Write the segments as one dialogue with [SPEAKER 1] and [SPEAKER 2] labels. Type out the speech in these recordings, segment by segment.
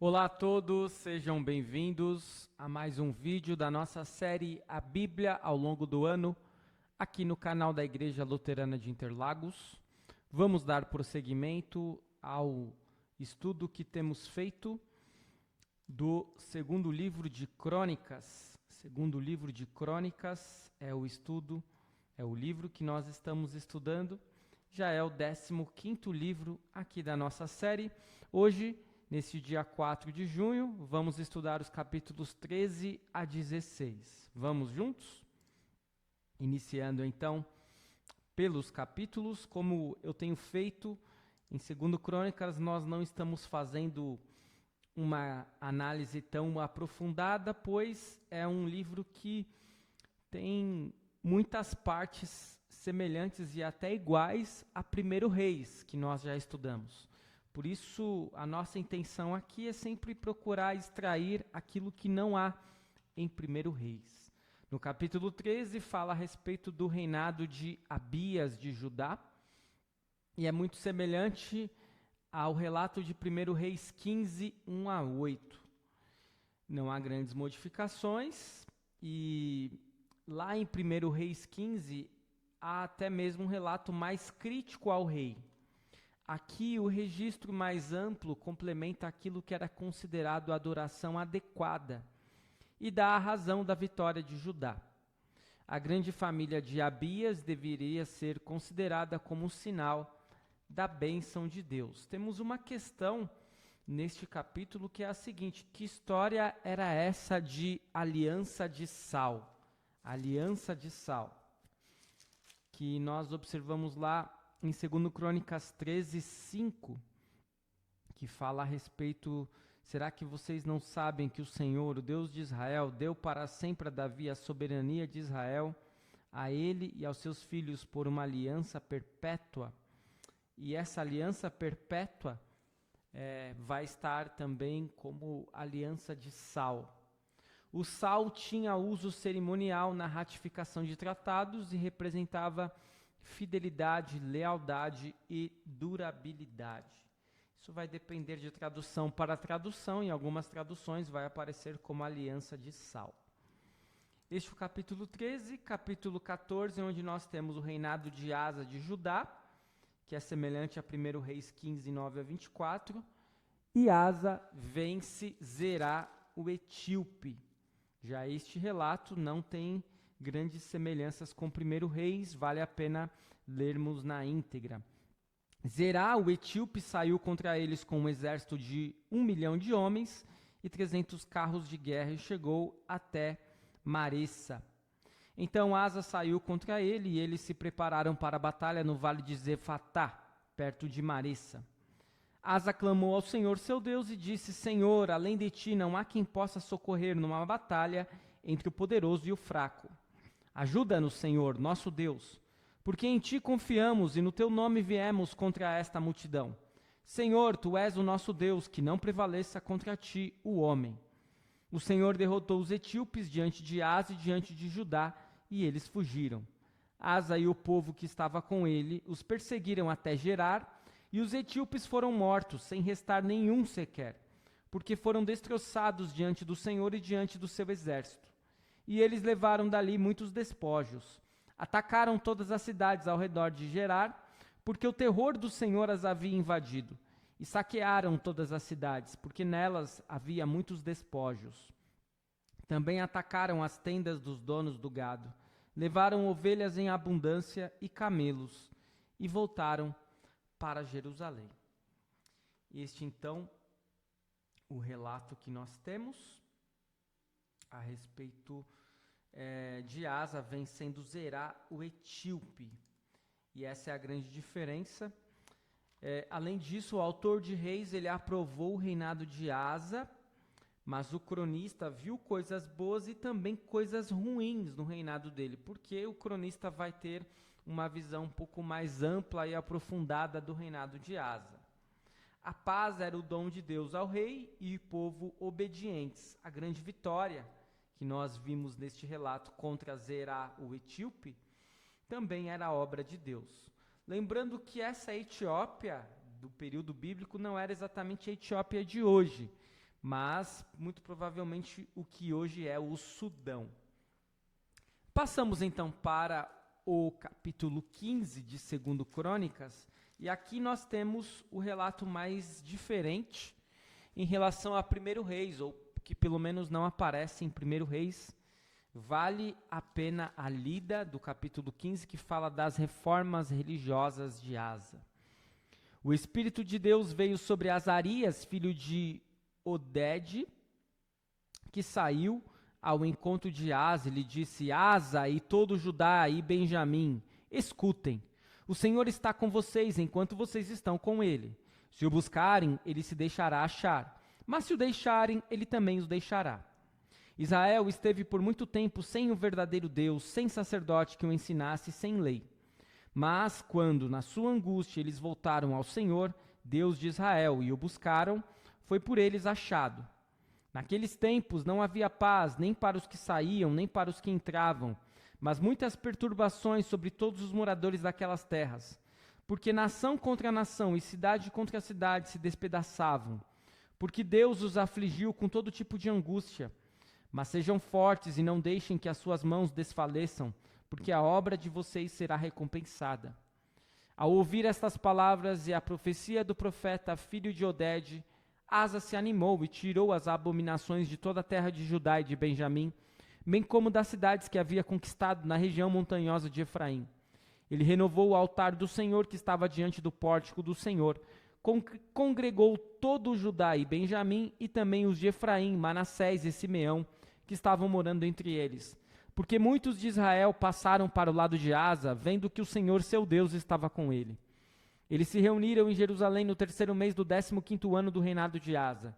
[SPEAKER 1] Olá a todos, sejam bem-vindos a mais um vídeo da nossa série A Bíblia ao longo do ano, aqui no canal da Igreja Luterana de Interlagos. Vamos dar prosseguimento ao estudo que temos feito do segundo livro de Crônicas. Segundo livro de Crônicas é o livro que nós estamos estudando. Já é o 15º livro aqui da nossa série. Hoje, nesse dia 4 de junho, vamos estudar os capítulos 13 a 16. Vamos juntos? Iniciando então pelos capítulos, como eu tenho feito em 2 Crônicas, nós não estamos fazendo uma análise tão aprofundada, pois é um livro que tem muitas partes semelhantes e até iguais a 1 Reis, que nós já estudamos. Por isso, a nossa intenção aqui é sempre procurar extrair aquilo que não há em 1 Reis. No capítulo 13, fala a respeito do reinado de Abias de Judá, e é muito semelhante ao relato de 1 Reis 15, 1 a 8. Não há grandes modificações, e lá em 1 Reis 15, há até mesmo um relato mais crítico ao rei. Aqui, o registro mais amplo complementa aquilo que era considerado a adoração adequada e dá a razão da vitória de Judá. A grande família de Abias deveria ser considerada como um sinal da bênção de Deus. Temos uma questão neste capítulo que é a seguinte: que história era essa de aliança de sal? Aliança de sal, que nós observamos lá em 2 Crônicas 13, 5, que fala a respeito: será que vocês não sabem que o Senhor, o Deus de Israel, deu para sempre a Davi a soberania de Israel, a ele e aos seus filhos por uma aliança perpétua? E essa aliança perpétua vai estar também como aliança de sal. O sal tinha uso cerimonial na ratificação de tratados e representava fidelidade, lealdade e durabilidade. Isso vai depender de tradução para tradução. Em algumas traduções vai aparecer como aliança de sal. Este é o capítulo 13, capítulo 14, onde nós temos o reinado de Asa de Judá, que é semelhante a 1 Reis 15, 9 a 24. E Asa vence Zerá, o etíope. Já este relato não tem grandes semelhanças com 1 Reis, vale a pena lermos na íntegra. Zerá, o etíope, saiu contra eles com um exército de 1 milhão de homens e 300 carros de guerra e chegou até Maressa. Então Asa saiu contra ele e eles se prepararam para a batalha no vale de Zefatá, perto de Maressa. Asa clamou ao Senhor seu Deus e disse: Senhor, além de ti não há quem possa socorrer numa batalha entre o poderoso e o fraco. Ajuda-nos, Senhor, nosso Deus, porque em ti confiamos e no teu nome viemos contra esta multidão. Senhor, tu és o nosso Deus, que não prevaleça contra ti o homem. O Senhor derrotou os etíopes diante de Asa e diante de Judá, e eles fugiram. Asa e o povo que estava com ele os perseguiram até Gerar, e os etíopes foram mortos, sem restar nenhum sequer, porque foram destroçados diante do Senhor e diante do seu exército. E eles levaram dali muitos despojos. Atacaram todas as cidades ao redor de Gerar, porque o terror do Senhor as havia invadido. E saquearam todas as cidades, porque nelas havia muitos despojos. Também atacaram as tendas dos donos do gado. Levaram ovelhas em abundância e camelos, e voltaram para Jerusalém. Este, então, o relato que nós temos a respeito de Asa vencendo Zerá, o etíope. E essa é a grande diferença. Além disso, o autor de Reis, ele aprovou o reinado de Asa, mas o cronista viu coisas boas e também coisas ruins no reinado dele, porque o cronista vai ter uma visão um pouco mais ampla e aprofundada do reinado de Asa. A paz era o dom de Deus ao rei e o povo obedientes. A grande vitória que nós vimos neste relato contra Zerá, o etíope, também era obra de Deus. Lembrando que essa Etiópia do período bíblico não era exatamente a Etiópia de hoje, mas muito provavelmente o que hoje é o Sudão. Passamos então para o capítulo 15 de 2 Crônicas, e aqui nós temos o relato mais diferente em relação a 1 Reis, ou que pelo menos não aparece em 1 Reis. Vale a pena a lida do capítulo 15, que fala das reformas religiosas de Asa. O Espírito de Deus veio sobre Azarias, filho de Oded, que saiu ao encontro de Asa e lhe disse: Asa e todo Judá e Benjamim, escutem, o Senhor está com vocês enquanto vocês estão com ele. Se o buscarem, ele se deixará achar, mas se o deixarem, ele também os deixará. Israel esteve por muito tempo sem o verdadeiro Deus, sem sacerdote que o ensinasse, sem lei. Mas quando, na sua angústia, eles voltaram ao Senhor, Deus de Israel, e o buscaram, foi por eles achado. Naqueles tempos não havia paz, nem para os que saíam, nem para os que entravam, mas muitas perturbações sobre todos os moradores daquelas terras. Porque nação contra nação e cidade contra cidade se despedaçavam. Porque Deus os afligiu com todo tipo de angústia. Mas sejam fortes e não deixem que as suas mãos desfaleçam, porque a obra de vocês será recompensada. Ao ouvir estas palavras e a profecia do profeta, filho de Oded, Asa se animou e tirou as abominações de toda a terra de Judá e de Benjamim, bem como das cidades que havia conquistado na região montanhosa de Efraim. Ele renovou o altar do Senhor que estava diante do pórtico do Senhor, congregou todo o Judá e Benjamim e também os de Efraim, Manassés e Simeão, que estavam morando entre eles. Porque muitos de Israel passaram para o lado de Asa, vendo que o Senhor seu Deus estava com ele. Eles se reuniram em Jerusalém no 3º mês do 15º ano do reinado de Asa.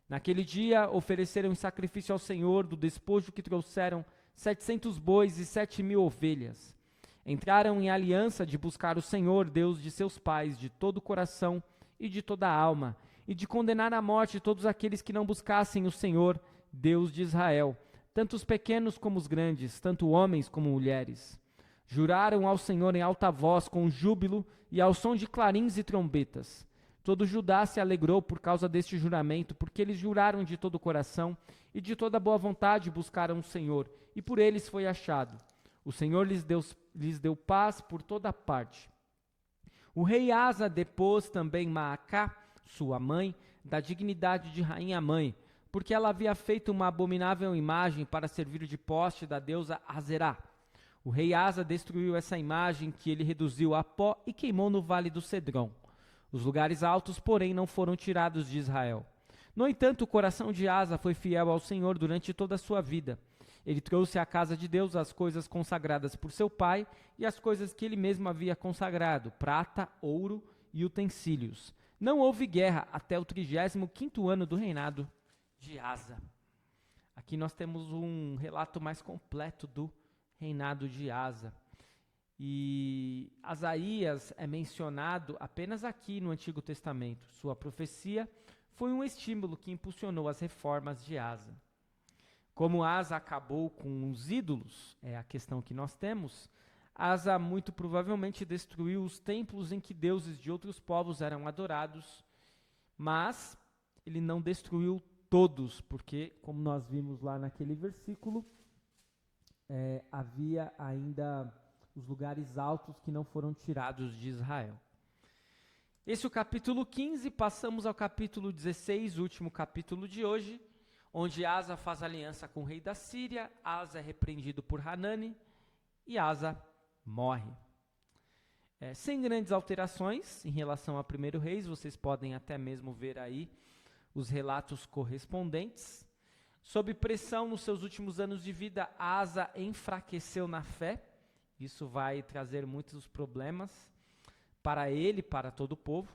[SPEAKER 1] Naquele dia ofereceram em sacrifício ao Senhor do despojo que trouxeram 700 bois e 7.000 ovelhas. Entraram em aliança de buscar o Senhor, Deus de seus pais, de todo o coração e de toda a alma, e de condenar à morte todos aqueles que não buscassem o Senhor, Deus de Israel, tanto os pequenos como os grandes, tanto homens como mulheres. Juraram ao Senhor em alta voz, com júbilo e ao som de clarins e trombetas. Todo Judá se alegrou por causa deste juramento, porque eles juraram de todo o coração e de toda boa vontade buscaram o Senhor, e por eles foi achado. O Senhor lhes deu paz por toda parte. O rei Asa depôs também Maacá, sua mãe, da dignidade de rainha-mãe, porque ela havia feito uma abominável imagem para servir de poste da deusa Azerá. O rei Asa destruiu essa imagem, que ele reduziu a pó e queimou no vale do Cedron. Os lugares altos, porém, não foram tirados de Israel. No entanto, o coração de Asa foi fiel ao Senhor durante toda a sua vida. Ele trouxe à casa de Deus as coisas consagradas por seu pai e as coisas que ele mesmo havia consagrado, prata, ouro e utensílios. Não houve guerra até o 35º ano do reinado de Asa. Aqui nós temos um relato mais completo do reinado de Asa. E Asaías é mencionado apenas aqui no Antigo Testamento. Sua profecia foi um estímulo que impulsionou as reformas de Asa. Como Asa acabou com os ídolos, é a questão que nós temos, Asa muito provavelmente destruiu os templos em que deuses de outros povos eram adorados, mas ele não destruiu todos, porque, como nós vimos lá naquele versículo, havia ainda os lugares altos que não foram tirados de Israel. Esse é o capítulo 15, passamos ao capítulo 16, o último capítulo de hoje, onde Asa faz aliança com o rei da Síria, Asa é repreendido por Hanani e Asa morre. Sem grandes alterações em relação a 1 Reis, vocês podem até mesmo ver aí os relatos correspondentes. Sob pressão nos seus últimos anos de vida, Asa enfraqueceu na fé. Isso vai trazer muitos problemas para ele, para todo o povo.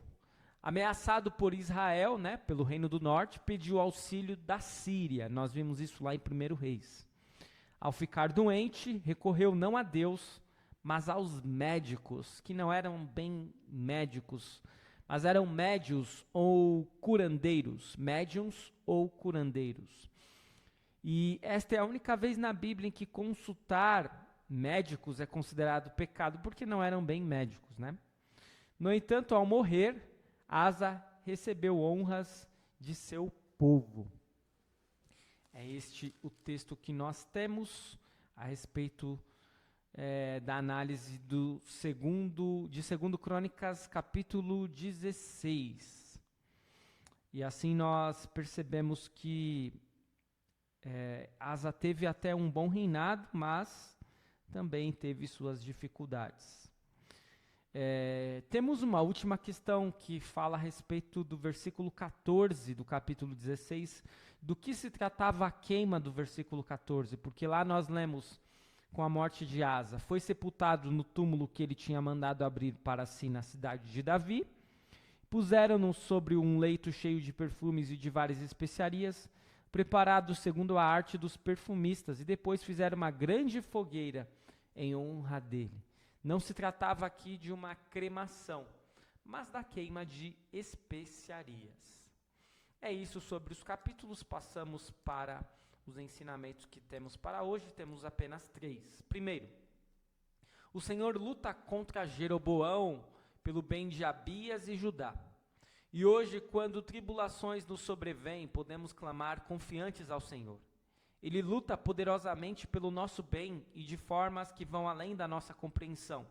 [SPEAKER 1] Ameaçado por Israel, pelo Reino do Norte, pediu auxílio da Síria. Nós vimos isso lá em 1 Reis. Ao ficar doente, recorreu não a Deus, mas aos médicos, que não eram bem médicos, mas eram médios ou curandeiros. Médiuns ou curandeiros. E esta é a única vez na Bíblia em que consultar médicos é considerado pecado, porque não eram bem médicos, No entanto, ao morrer, Asa recebeu honras de seu povo. É este o texto que nós temos a respeito da análise de 2 Crônicas, capítulo 16. E assim nós percebemos que Asa teve até um bom reinado, mas também teve suas dificuldades. Temos uma última questão que fala a respeito do versículo 14 do capítulo 16, do que se tratava a queima do versículo 14, porque lá nós lemos com a morte de Asa, foi sepultado no túmulo que ele tinha mandado abrir para si na cidade de Davi, puseram-no sobre um leito cheio de perfumes e de várias especiarias, preparados segundo a arte dos perfumistas, e depois fizeram uma grande fogueira em honra dele. Não se tratava aqui de uma cremação, mas da queima de especiarias. É isso sobre os capítulos. Passamos para os ensinamentos que temos para hoje. Temos apenas 3. Primeiro, o Senhor luta contra Jeroboão pelo bem de Abias e Judá. E hoje, quando tribulações nos sobrevêm, podemos clamar confiantes ao Senhor. Ele luta poderosamente pelo nosso bem e de formas que vão além da nossa compreensão,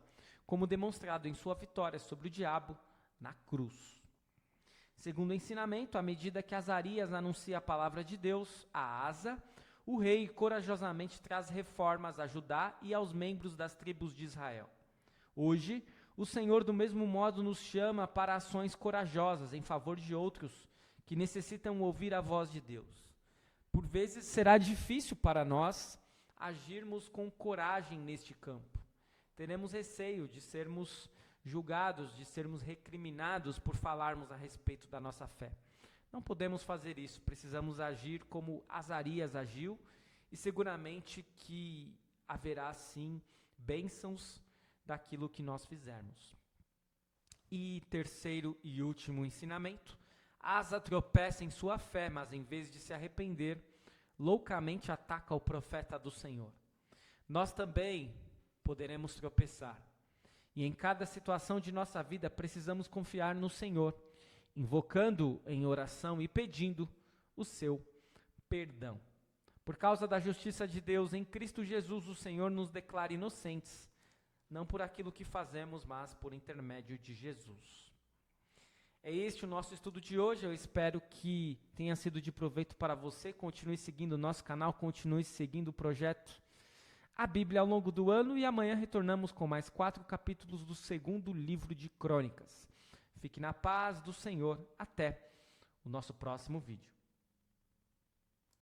[SPEAKER 1] como demonstrado em sua vitória sobre o diabo na cruz. Segundo o ensinamento, à medida que Azarias anuncia a palavra de Deus a Asa, o rei corajosamente traz reformas a Judá e aos membros das tribos de Israel. Hoje, o Senhor do mesmo modo nos chama para ações corajosas em favor de outros que necessitam ouvir a voz de Deus. Por vezes será difícil para nós agirmos com coragem neste campo. Teremos receio de sermos julgados, de sermos recriminados por falarmos a respeito da nossa fé. Não podemos fazer isso, precisamos agir como Azarias agiu, e seguramente que haverá sim bênçãos daquilo que nós fizermos. E terceiro e último ensinamento, Asa tropeça em sua fé, mas em vez de se arrepender, loucamente ataca o profeta do Senhor. Nós também poderemos tropeçar. E em cada situação de nossa vida precisamos confiar no Senhor, invocando em oração e pedindo o seu perdão. Por causa da justiça de Deus em Cristo Jesus, o Senhor nos declara inocentes, não por aquilo que fazemos, mas por intermédio de Jesus. É este o nosso estudo de hoje. Eu espero que tenha sido de proveito para você. Continue seguindo o nosso canal, continue seguindo o projeto A Bíblia ao longo do ano, e amanhã retornamos com mais 4 capítulos do 2º livro de Crônicas. Fique na paz do Senhor. Até o nosso próximo vídeo.